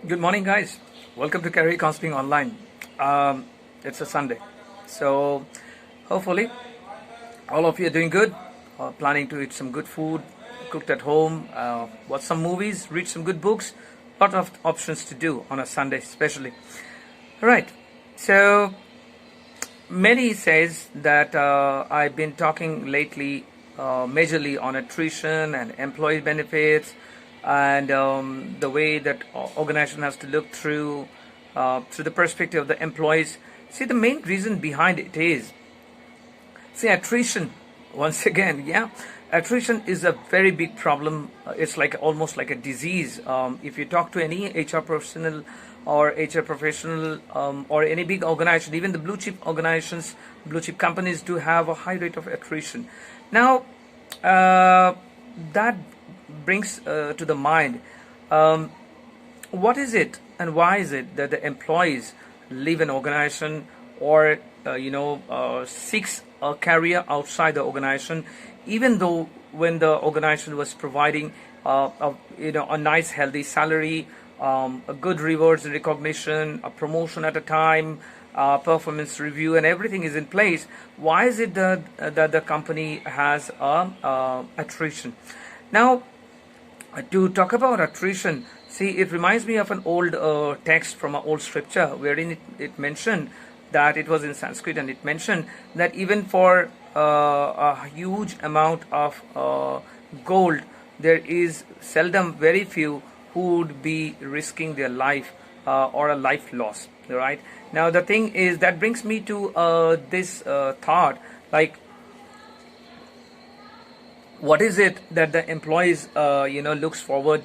Good morning, guys. Welcome to Career Counseling Online. It's a Sunday, so hopefully all of you are doing good. Planning to eat some good food, cooked at home, watch some movies, read some good books. Lot of options to do on a Sunday, especially. All right. So many says that I've been talking lately, majorly on attrition and employee benefits, and the way that organization has to look through the perspective of the employees. See, the main reason behind it is, see, attrition. Once again, yeah, attrition is a very big problem. It's like almost like a disease. If you talk to any HR professional or HR professional or any big organization, even the blue chip organizations, blue chip companies do have a high rate of attrition. Now, that brings to the mind, what is it and why is it that the employees leave an organization or seeks a career outside the organization, even though when the organization was providing a nice healthy salary, a good rewards and recognition, a promotion at a time, performance review, and everything is in place. Why is it that the company has attrition? Now, to talk about attrition, see, it reminds me of an old text from an old scripture wherein it mentioned that it was in Sanskrit, and it mentioned that even for a huge amount of gold, there is seldom very few who would be risking their life or a life loss. Right now, the thing is that brings me to this thought, like, what is it that the employees looks forward,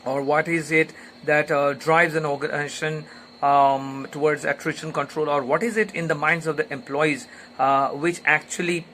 or what is it that drives an organization towards attrition control, or what is it in the minds of the employees which actually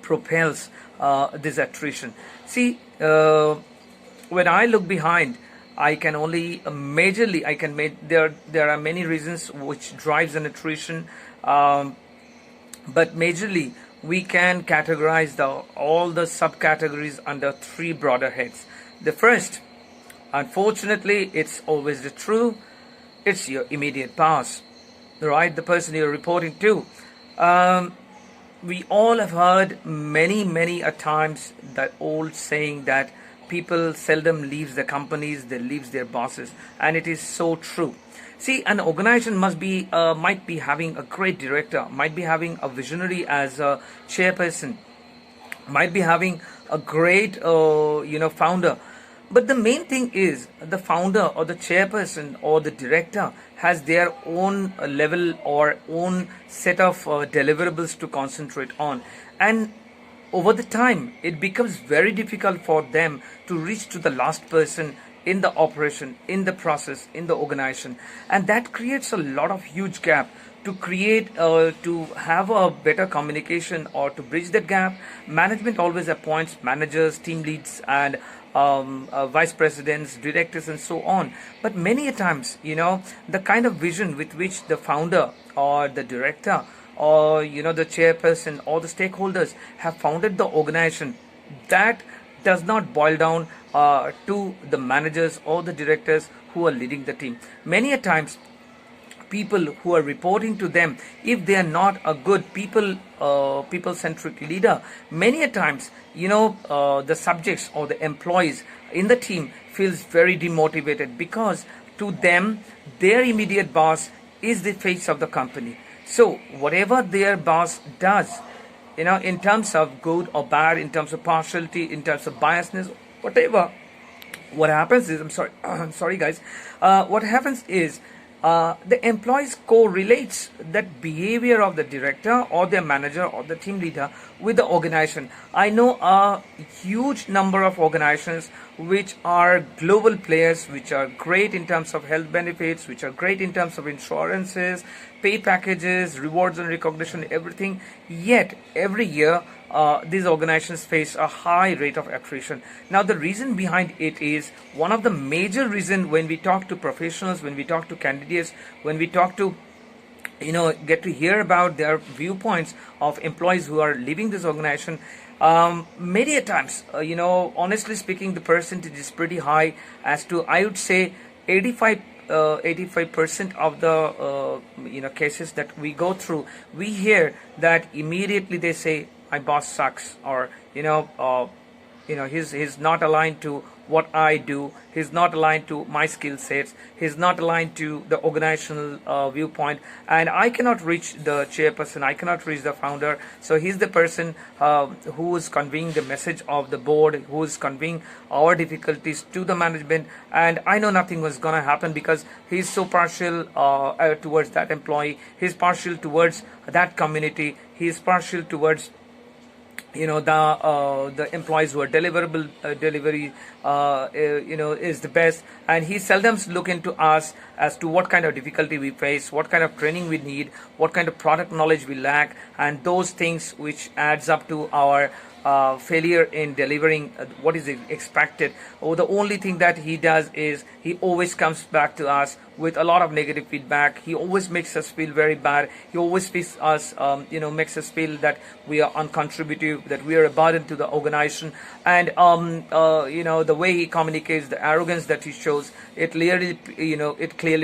propels this attrition? See, when I look behind, I can only majorly I can make there are many reasons which drives an attrition, but majorly we can categorize all the subcategories under three broader heads. The first, unfortunately, it's always the true, it's your immediate boss, right? The person you're reporting to. We all have heard many a times that old saying that people seldom leaves the companies, they leaves their bosses, and it is so true. See, an organization might be having a great director, might be having a visionary as a chairperson, might be having a great founder. But the main thing is the founder or the chairperson or the director has their own level or own set of deliverables to concentrate on. And over the time, it becomes very difficult for them to reach to the last person in the operation, in the process, in the organization. And that creates a lot of huge gap. To create, to have a better communication or to bridge that gap, management always appoints managers, team leads, and vice presidents, directors, and so on. But many a times, the kind of vision with which the founder or the director or the chairperson or the stakeholders have founded the organization, that does not boil down to the managers or the directors who are leading the team. Many a times, people who are reporting to them, if they are not a good people-centric leader, many a times, the subjects or the employees in the team feels very demotivated, because to them, their immediate boss is the face of the company. So whatever their boss does, in terms of good or bad, in terms of partiality, in terms of biasness, whatever, what happens is, I'm sorry, I'm sorry, guys. What happens is, the employees correlates that behavior of the director or their manager or the team leader with the organization. I know a huge number of organizations which are global players, which are great in terms of health benefits, which are great in terms of insurances, pay packages, rewards and recognition, everything. Yet every year, these organizations face a high rate of attrition. Now, the reason behind it is, one of the major reasons when we talk to professionals, when we talk to candidates, when we talk to get to hear about their viewpoints of employees who are leaving this organization, many a times, honestly speaking, the percentage is pretty high, as to, I would say, 85% of the cases that we go through, we hear that immediately they say, my boss sucks, or he's not aligned to what I do, he's not aligned to my skill sets, he's not aligned to the organizational viewpoint, and I cannot reach the chairperson, I cannot reach the founder. So he's the person who is conveying the message of the board, who is conveying our difficulties to the management, and I know nothing was going to happen because he's so partial towards that employee, he's partial towards that community, he's partial towards the employees who are deliverable delivery is the best, and he seldom look into us as to what kind of difficulty we face, what kind of training we need, what kind of product knowledge we lack, and those things which adds up to our failure in delivering what is expected. Or the only thing that he does is he always comes back to us with a lot of negative feedback. He always makes us feel very bad. He always makes us feel that we are uncontributive, that we are a burden to the organization. And the way he communicates, the arrogance that he shows, it clearly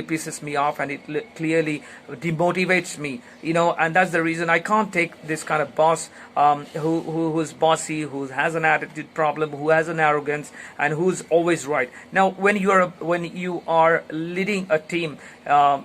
pisses me off, and it clearly demotivates me. And that's the reason I can't take this kind of boss who's bossy, who has an attitude problem, who has an arrogance, and who's always right. Now, when you are leading a team,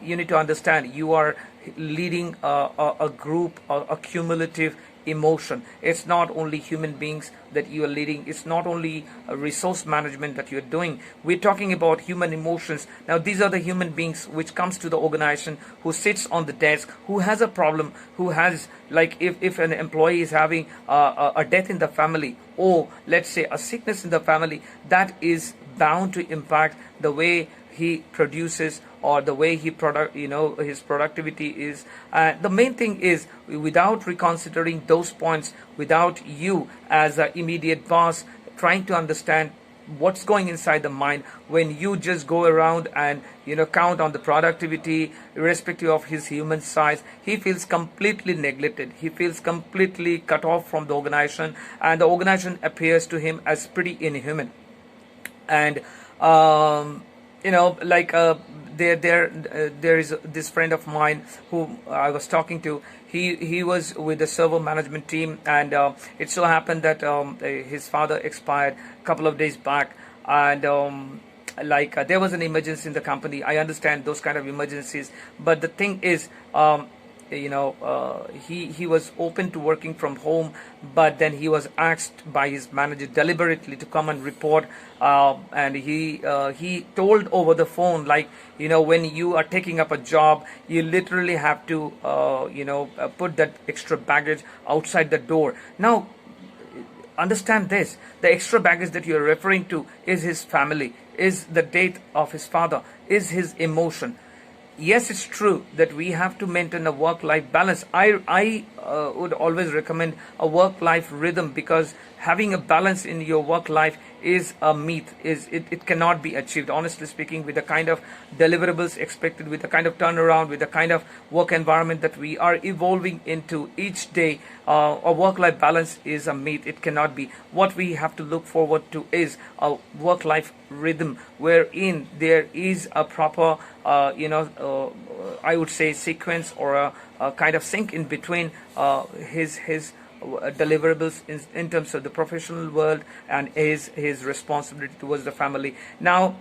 you need to understand you are leading a group, a cumulative emotion. It's not only human beings that you are leading, it's not only a resource management that you're doing. We're talking about human emotions. Now, these are the human beings which comes to the organization, who sits on the desk, who has a problem, who has, like, if an employee is having a death in the family, or let's say a sickness in the family, that is bound to impact the way he produces, or the way he his productivity is. The main thing is, without reconsidering those points, without you as an immediate boss trying to understand what's going inside the mind, when you just go around and count on the productivity irrespective of his human size, he feels completely neglected, he feels completely cut off from the organization, and the organization appears to him as pretty inhuman. And there is this friend of mine who I was talking to. He was with the server management team, and it so happened that his father expired a couple of days back, and there was an emergency in the company. I understand those kind of emergencies, but the thing is, he was open to working from home, but then he was asked by his manager deliberately to come and report, and he told over the phone, when you are taking up a job, you literally have to put that extra baggage outside the door. Now, understand this, the extra baggage that you are referring to is his family, is the death of his father, is his emotion. Yes, it's true that we have to maintain a work-life balance. I would always recommend a work-life rhythm, because having a balance in your work life is a myth. It cannot be achieved, honestly speaking, with the kind of deliverables expected, with the kind of turnaround, with the kind of work environment that we are evolving into each day. A work-life balance is a myth. It cannot be. What we have to look forward to is a work-life rhythm, wherein there is a proper I would say sequence, or a kind of sync in between his deliverables in terms of the professional world, and his responsibility towards the family. Now,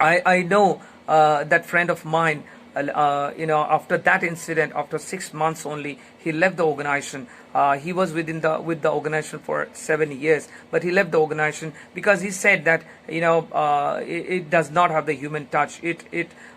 I know that friend of mine, after that incident, after 6 months only, he left the organization. He was with the organization for 7 years, but he left the organization because he said that it does not have the human touch.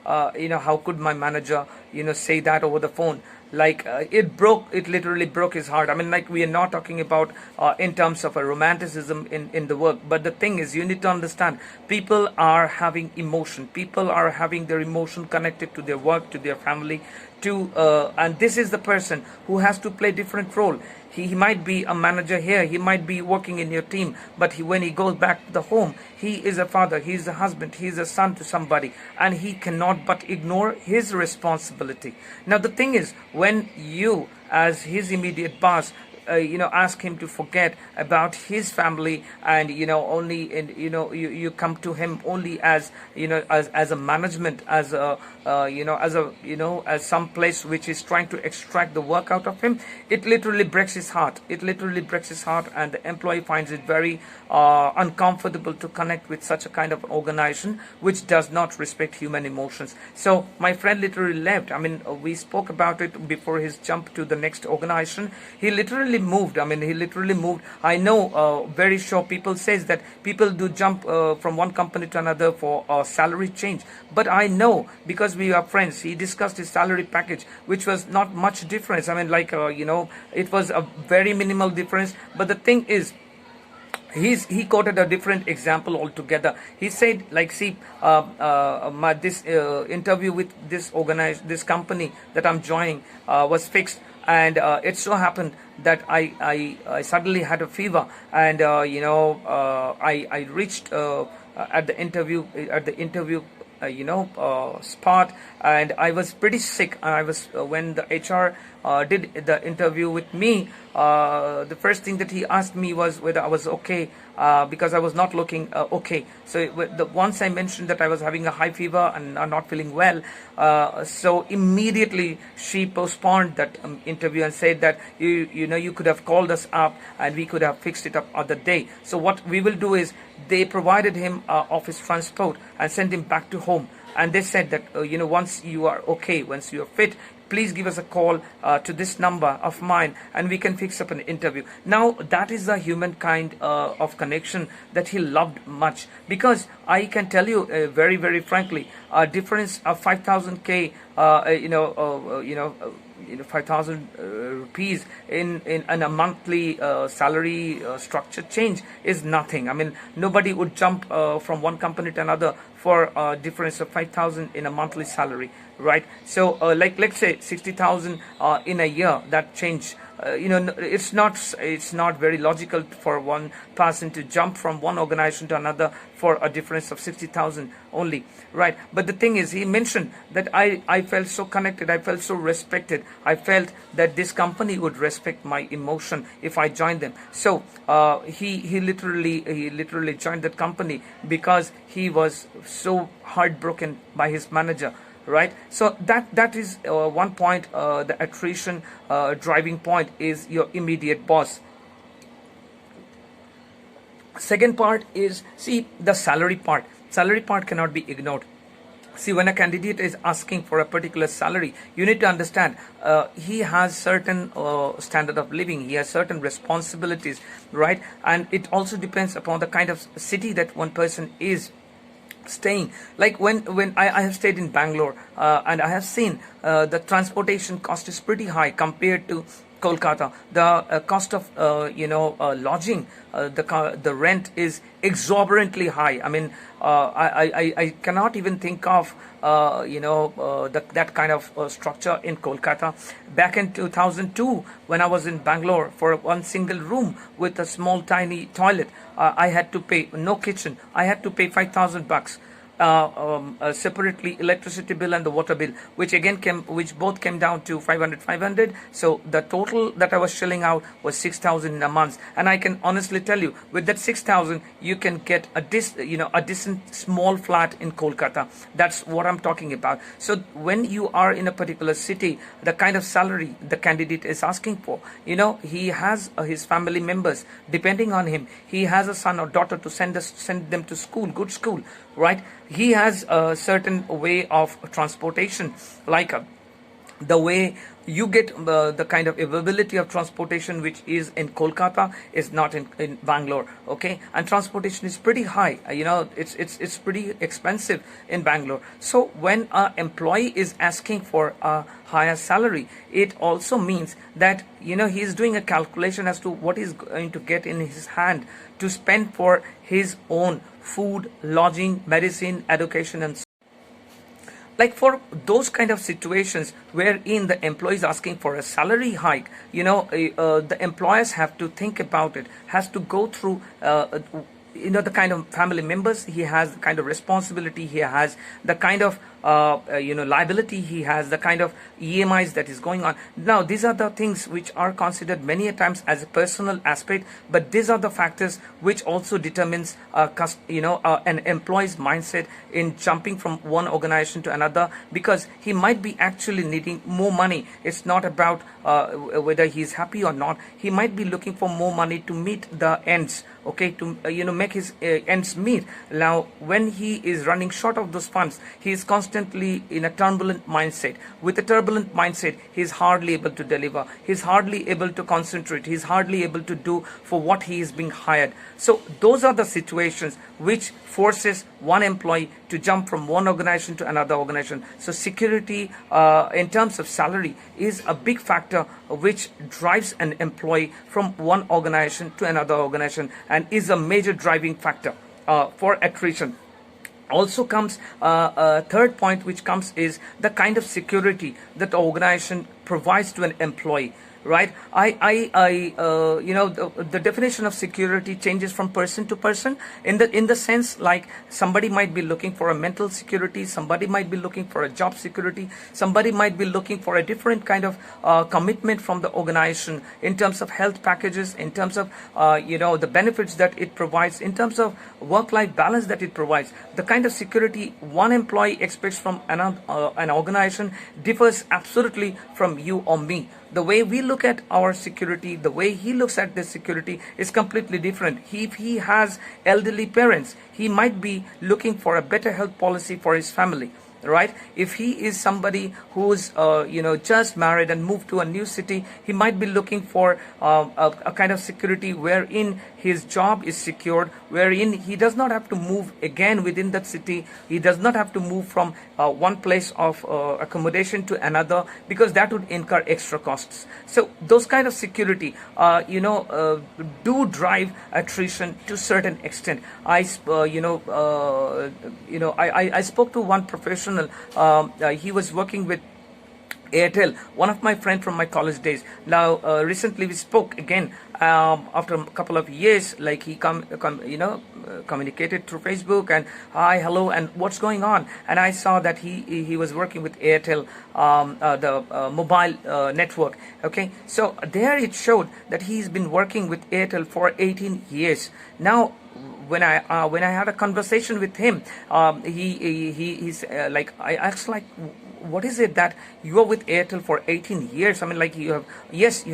How could my manager say that over the phone? It literally broke his heart. I mean, we are not talking about in terms of a romanticism in the work, but the thing is, you need to understand, people are having emotion, people are having their emotion connected to their work, to their family, and this is the person who has to play different role. He might be a manager here, he might be working in your team, but when he goes back to the home, he is a father, he is a husband, he is a son to somebody, and he cannot but ignore his responsibility. Now, the thing is, when you, as his immediate boss, ask him to forget about his family, and only, and you come to him only as, as a management, as a as some place which is trying to extract the work out of him. It literally breaks his heart. And the employee finds it very uncomfortable to connect with such a kind of organization which does not respect human emotions. So my friend literally left. I mean, we spoke about it before his jump to the next organization. He literally moved. I know, very sure people says that people do jump from one company to another for a salary change. But I know, because we are friends, he discussed his salary package, which was not much difference. I mean, like, it was a very minimal difference. But the thing is, he quoted a different example altogether. He said, like, see, this interview with this company that I'm joining was fixed, and it so happened that I suddenly had a fever, and I reached at the interview spot, and I was pretty sick. I was when the HR did the interview with me, the first thing that he asked me was whether I was okay, because I was not looking okay. So once I mentioned that I was having a high fever and not feeling well, so immediately she postponed that interview and said that you could have called us up and we could have fixed it up other day. So what we will do is, they provided him office transport and sent him back to home. And they said that once you are okay, once you are fit, please give us a call to this number of mine, and we can fix up an interview. Now that is the human kind of connection that he loved much, because I can tell you very, very frankly, a difference of 5,000 5,000 rupees in a monthly salary structure change is nothing. I mean, nobody would jump from one company to another for a difference of 5,000 in a monthly salary, right? So like, let's say 60,000 in a year, that change, it's not very logical for one person to jump from one organization to another for a difference of 60,000 only, right? But the thing is, he mentioned that I felt so connected, I felt so respected, I felt that this company would respect my emotion if I joined them. So he literally joined that company because he was so heartbroken by his manager, right? So that is one point. The attrition driving point is your immediate boss. Second part is, see, the salary part. Salary part cannot be ignored. See, when a candidate is asking for a particular salary, you need to understand he has certain standard of living, he has certain responsibilities, right? And it also depends upon the kind of city that one person is staying. Like when I have stayed in Bangalore, and I have seen the transportation cost is pretty high compared to Kolkata. The cost of lodging, the rent is exorbitantly high. I mean, I cannot even think of that kind of structure in Kolkata. Back in 2002, when I was in Bangalore, for one single room with a small tiny toilet, I had to pay, no kitchen, I had to pay 5,000 bucks. Separately, electricity bill and the water bill, which both came down to 500. So the total that I was shelling out was 6,000 in a month. And I can honestly tell you, with that 6,000, you can get a decent small flat in Kolkata. That's what I'm talking about. So when you are in a particular city, the kind of salary the candidate is asking for, he has his family members depending on him. He has a son or daughter to send them to school, good school, right? He has a certain way of transportation, like the way you get the kind of availability of transportation which is in Kolkata is not in Bangalore, okay? And transportation is pretty high, it's pretty expensive in Bangalore. So when an employee is asking for a higher salary, it also means that he is doing a calculation as to what he's going to get in his hand to spend for his own food, lodging, medicine, education, and so. Like, for those kind of situations wherein the employee is asking for a salary hike, the employers have to think about it, has to go through the kind of family members he has, the kind of responsibility he has, the kind of liability he has, the kind of EMIs that is going on. Now these are the things which are considered many a times as a personal aspect, but these are the factors which also determines an employee's mindset in jumping from one organization to another, because he might be actually needing more money. It's not about whether he's happy or not. He might be looking for more money to meet the ends, okay, to make his ends meet. Now when he is running short of those funds, he is constantly in a turbulent mindset. With a turbulent mindset, he is hardly able to deliver, he is hardly able to concentrate, he is hardly able to do for what he is being hired. So those are the situations which forces one employee to jump from one organization to another organization. So security in terms of salary is a big factor which drives an employee from one organization to another organization, and is a major driving factor for attrition. Also comes a third point which comes is the kind of security that the organization provides to an employee. Right, the definition of security changes from person to person. In the sense, like, somebody might be looking for a mental security, somebody might be looking for a job security, somebody might be looking for a different kind of commitment from the organization in terms of health packages, in terms of the benefits that it provides, in terms of work-life balance that it provides. The kind of security one employee expects from an organization differs absolutely from you or me. The way we look at our security, the way he looks at this security is completely different. If he has elderly parents, he might be looking for a better health policy for his family. Right? If he is somebody who's just married and moved to a new city, he might be looking for a kind of security wherein his job is secured, wherein he does not have to move again within that city. He does not have to move from one place of accommodation to another, because that would incur extra costs. So those kind of security do drive attrition to a certain extent. I spoke to one professional. He was working with Airtel, one of my friends from my college days. Now recently we spoke again after a couple of years. Like, he communicated through Facebook, and hi, hello, and what's going on. And I saw that he was working with Airtel, the mobile network. Okay, so there it showed that he's been working with Airtel for 18 years now. When I had a conversation with him, he's like, I asked, like, what is it that you are with Airtel for 18 years? I mean, like, you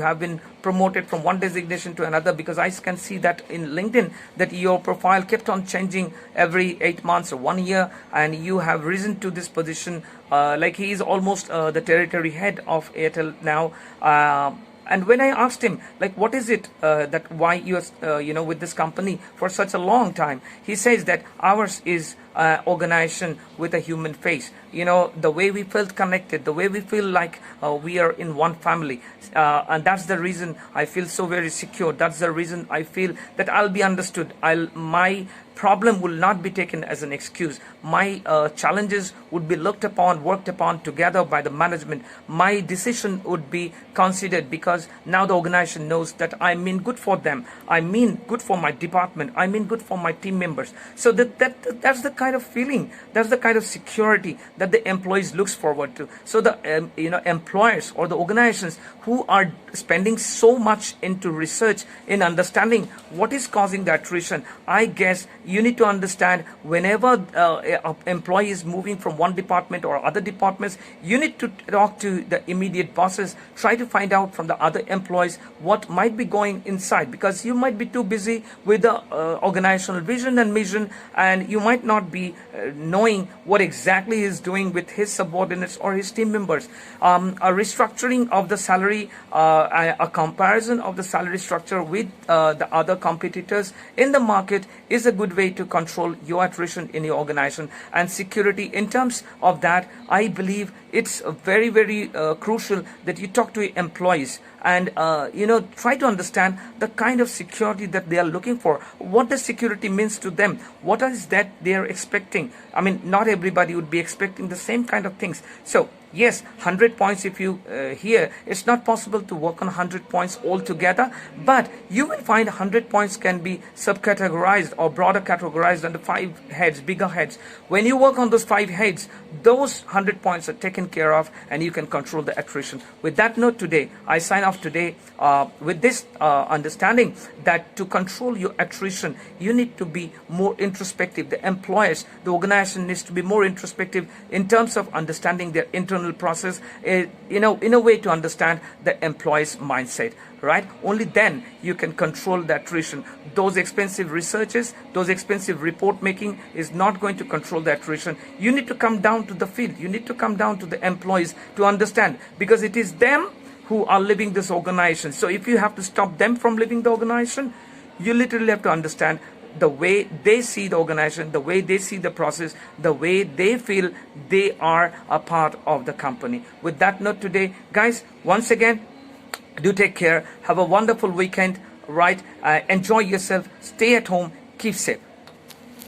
have been promoted from one designation to another, because I can see that in LinkedIn that your profile kept on changing every 8 months or 1 year, and you have risen to this position. Like, he is almost the territory head of Airtel now. And when I asked him, like, what is it that why you are with this company for such a long time, he says that ours is organization with a human face. The way we felt connected, the way we feel like we are in one family, and that's the reason I feel so very secure. That's the reason I feel that I'll be understood. My problem will not be taken as an excuse. My challenges would be looked upon, worked upon together by the management. My decision would be considered, because now the organization knows that I mean good for them. I mean good for my department. I mean good for my team members. So that's the kind of feeling, that's the kind of security that the employees looks forward to. So the employers or the organizations who are spending so much into research in understanding what is causing the attrition, I guess you need to understand, whenever an employee is moving from one department or other departments, you need to talk to the immediate bosses, try to find out from the other employees what might be going inside, because you might be too busy with the organizational vision and mission, and you might not be knowing what exactly he is doing with his subordinates or his team members. A restructuring of the salary, a comparison of the salary structure with the other competitors in the market is a good way to control your attrition in your organization. And security, in terms of that, I believe it's very, very crucial that you talk to your employees and try to understand the kind of security that they are looking for, what the security means to them, what is that they are expecting. I mean, not everybody would be expecting the same kind of things. So Yes, 100 points if you hear, it's not possible to work on 100 points altogether, but you will find 100 points can be subcategorized or broader categorized under 5 heads, bigger heads. When you work on those 5 heads, those 100 points are taken care of and you can control the attrition. With that note today, I sign off today with this understanding that to control your attrition, you need to be more introspective. The employers, the organization needs to be more introspective in terms of understanding their internal process, in a way to understand the employee's mindset, right? Only then you can control the attrition. Those expensive researches, those expensive report making is not going to control the attrition. You need to come down to the field. You need to come down to the employees to understand, because it is them who are living this organization. So if you have to stop them from living the organization, you literally have to understand the way they see the organization, the way they see the process, the way they feel they are a part of the company. With that note today, guys, once again, do take care. Have a wonderful weekend, right? Enjoy yourself. Stay at home. Keep safe.